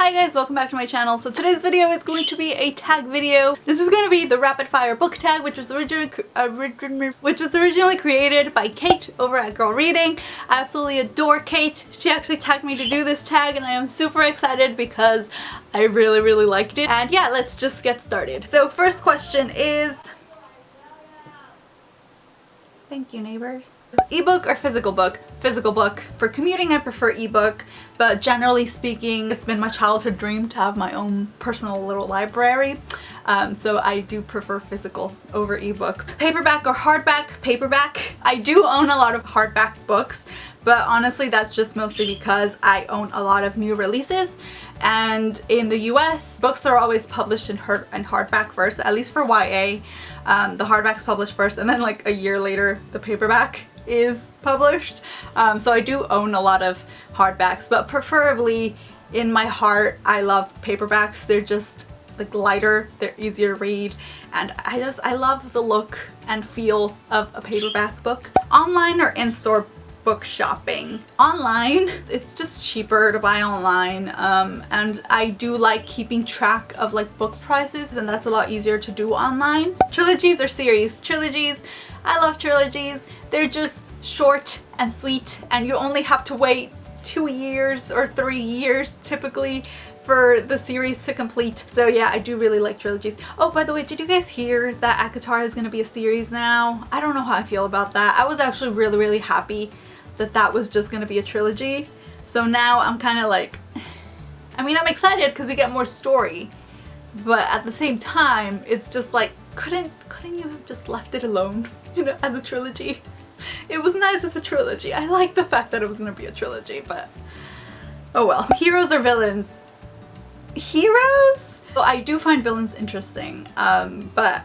Hi guys, welcome back to my channel. So today's video is going to be a tag video. This is going to be the rapid fire book tag, which was originally created by Kate over at Girl Reading. I absolutely adore Kate. She actually tagged me to do this tag and I am super excited because I really liked it. And yeah, let's just get started. So first question is... Thank you, neighbors. Ebook or physical book? Physical book. For commuting I prefer ebook, but generally speaking it's been my childhood dream to have my own personal little library, so I do prefer physical over ebook. Paperback or hardback? Paperback. I do own a lot of hardback books, but honestly that's just mostly because I own a lot of new releases, and in the US books are always published in hardback first, at least for YA. The hardback's published first and then like a year later the paperback is published. So I do own a lot of hardbacks, but preferably in my heart I love paperbacks. They're just like lighter, they're easier to read, and I love the look and feel of a paperback book. Online or in-store book shopping? Online. It's just cheaper to buy online, and I do like keeping track of like book prices, and that's a lot easier to do online. Trilogies or series? Trilogies. I love trilogies. They're just short and sweet, and you only have to wait 2 years or 3 years typically for the series to complete. So yeah, I do really like trilogies. Oh, by the way, did you guys hear that ACOTAR is going to be a series now? I don't know how I feel about that. I was actually really happy that that was just going to be a trilogy. So now I'm kind of like, I mean, I'm excited because we get more story, but at the same time it's just like, couldn't you have just left it alone, you know, as a trilogy? It was nice as a trilogy. I like the fact that it was going to be a trilogy, but oh well. Heroes or villains? Heroes? Well, I do find villains interesting, but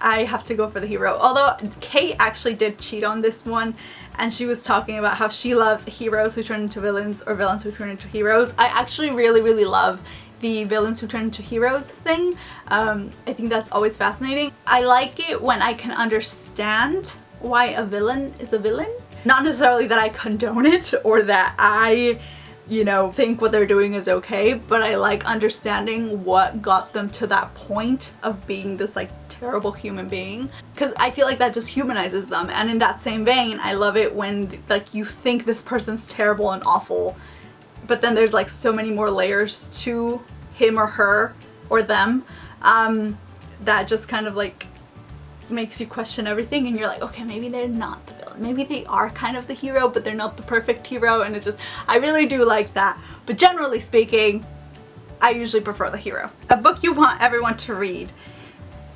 I have to go for the hero. Although Kate actually did cheat on this one, and she was talking about how she loves heroes who turn into villains or villains who turn into heroes. I actually really love the villains who turn into heroes thing. I think that's always fascinating. I like it when I can understand why a villain is a villain. Not necessarily that I condone it or that I, you know, think what they're doing is okay, but I like understanding what got them to that point of being this like terrible human being, because I feel like that just humanizes them. And in that same vein, I love it when like you think this person's terrible and awful, but then there's like so many more layers to him or her or them, that just kind of like makes you question everything, and you're like, okay, maybe they're not the villain, maybe they are kind of the hero, but they're not the perfect hero. And it's just, I really do like that. But generally speaking, I usually prefer the hero. A book you want everyone to read?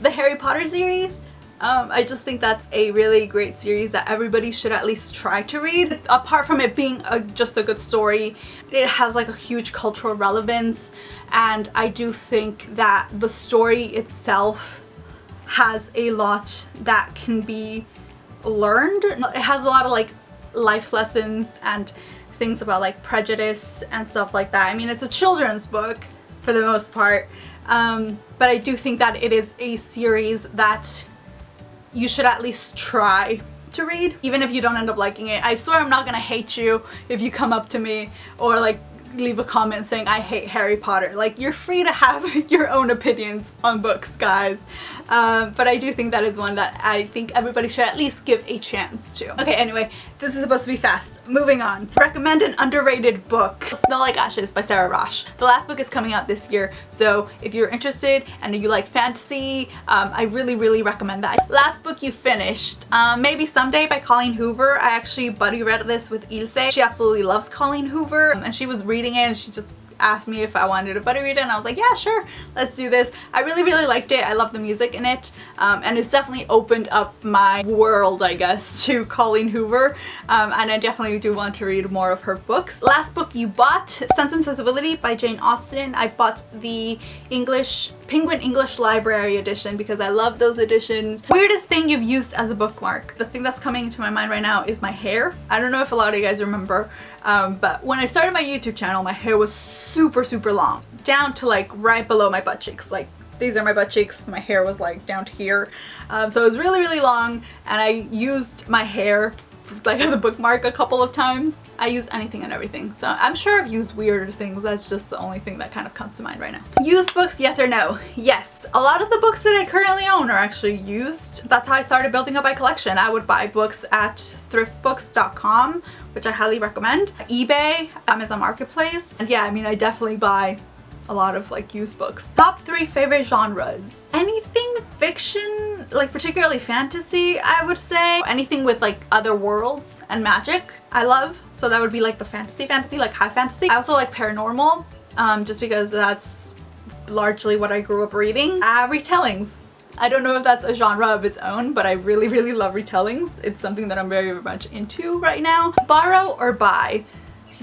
The Harry Potter series. I just think that's a really great series that everybody should at least try to read. Apart from it being just a good story, it has like a huge cultural relevance, and I do think that the story itself has a lot that can be learned. It has a lot of like life lessons and things about like prejudice and stuff like that. I mean, it's a children's book for the most part, but I do think that it is a series that you should at least try to read, even if you don't end up liking it. I swear I'm not gonna hate you if you come up to me or like leave a comment saying I hate Harry Potter. Like, you're free to have your own opinions on books, guys, but I do think that is one that I think everybody should at least give a chance to. Okay, anyway, this is supposed to be fast. Moving on. Recommend an underrated book. Snow Like Ashes by Sarah Rosh. The last book is coming out this year, so if you're interested and you like fantasy, I really recommend that. Last book you finished? Maybe Someday by Colleen Hoover. I actually buddy read this with Ilse. She absolutely loves Colleen Hoover, and she was reading it and she just asked me if I wanted to buddy read it, and I was like, yeah, sure, let's do this. I really liked it. I love the music in it, and it's definitely opened up my world, I guess, to Colleen Hoover, and I definitely do want to read more of her books. Last book you bought? Sense and Sensibility by Jane Austen. I bought the Penguin English Library edition because I love those editions. Weirdest thing you've used as a bookmark? The thing that's coming into my mind right now is my hair. I don't know if a lot of you guys remember, but when I started my YouTube channel, my hair was super long, down to like right below my butt cheeks. Like, these are my butt cheeks, my hair was like down to here, so it was really long, and I used my hair like as a bookmark a couple of times. I use anything and everything, so I'm sure I've used weirder things. That's just the only thing that kind of comes to mind right now. Used books, yes or no? Yes. A lot of the books that I currently own are actually used. That's how I started building up my collection. I would buy books at thriftbooks.com, which I highly recommend, eBay, Amazon Marketplace, and yeah, I mean, I definitely buy a lot of like used books. Top 3 favorite genres. Anything fiction, like particularly fantasy, I would say. Anything with like other worlds and magic, I love. So that would be like the fantasy, like high fantasy. I also like paranormal, just because that's largely what I grew up reading. Retellings. I don't know if that's a genre of its own, but I really, really love retellings. It's something that I'm very much into right now. Borrow or buy?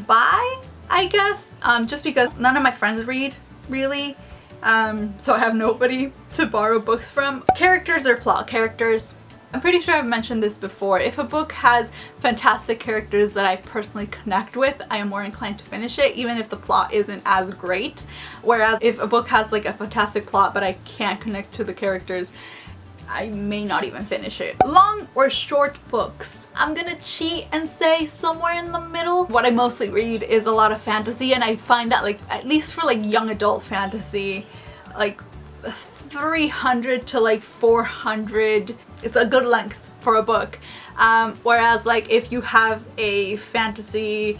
Buy, I guess, just because none of my friends read, really, so I have nobody to borrow books from. Characters or plot? Characters. I'm pretty sure I've mentioned this before. If a book has fantastic characters that I personally connect with, I am more inclined to finish it, even if the plot isn't as great. Whereas if a book has like a fantastic plot but I can't connect to the characters, I may not even finish it. Long or short books? I'm gonna cheat and say somewhere in the middle. What I mostly read is a lot of fantasy, and I find that like, at least for like young adult fantasy, like 300 to like 400, it's a good length for a book. Whereas like if you have a fantasy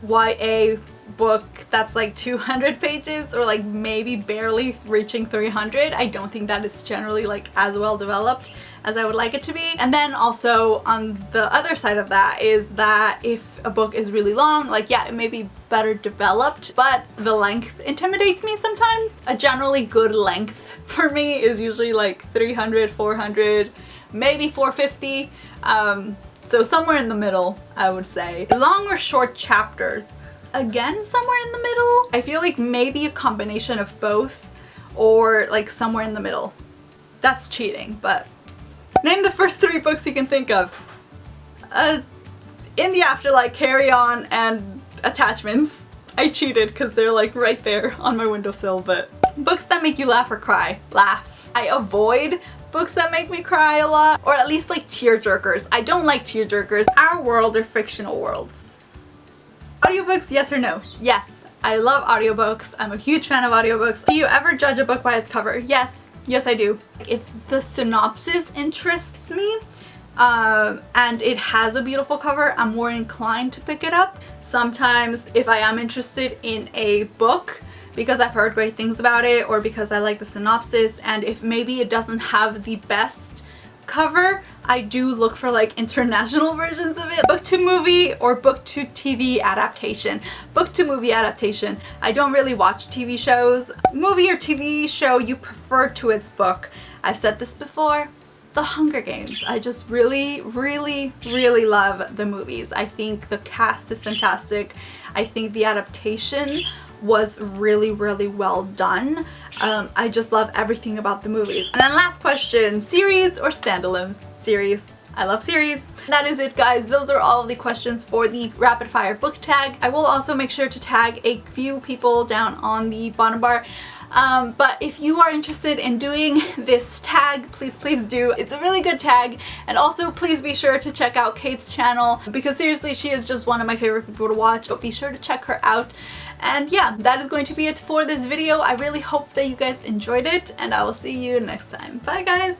YA book that's like 200 pages or like maybe barely reaching 300, I don't think that is generally like as well developed as I would like it to be. And then also on the other side of that is that if a book is really long, like yeah, it may be better developed, but the length intimidates me sometimes. A generally good length for me is usually like 300, 400, maybe 450. So somewhere in the middle, I would say. Long or short chapters? Again, somewhere in the middle. I feel like maybe a combination of both, or like somewhere in the middle. That's cheating, but name the first 3 books you can think of. In the Afterlife, Carry On, and Attachments. I cheated because they're like right there on my windowsill, but books that make you laugh or cry. Laugh. I avoid books that make me cry a lot, or at least like tearjerkers. I don't like tearjerkers. Our world or fictional worlds? Audiobooks, yes or no? Yes, I love audiobooks. I'm a huge fan of audiobooks. Do you ever judge a book by its cover? Yes. Yes, I do. If the synopsis interests me, and it has a beautiful cover, I'm more inclined to pick it up. Sometimes if I am interested in a book because I've heard great things about it, or because I like the synopsis, and if maybe it doesn't have the best cover, I do look for like international versions of it. Book to movie or book to TV adaptation? Book to movie adaptation. I don't really watch TV shows. Movie or TV show you prefer to its book? I've said this before. The Hunger Games. I just really, really, really love the movies. I think the cast is fantastic. I think the adaptation was really, really well done. I just love everything about the movies. And then last question, series or standalones? Series. I love series. That is it, guys. Those are all of the questions for the rapid fire book tag. I will also make sure to tag a few people down on the bottom bar. But if you are interested in doing this tag, please do. It's a really good tag. And also please be sure to check out Kate's channel, because seriously, she is just one of my favorite people to watch. So be sure to check her out. And yeah, that is going to be it for this video. I really hope that you guys enjoyed it, and I will see you next time. Bye, guys!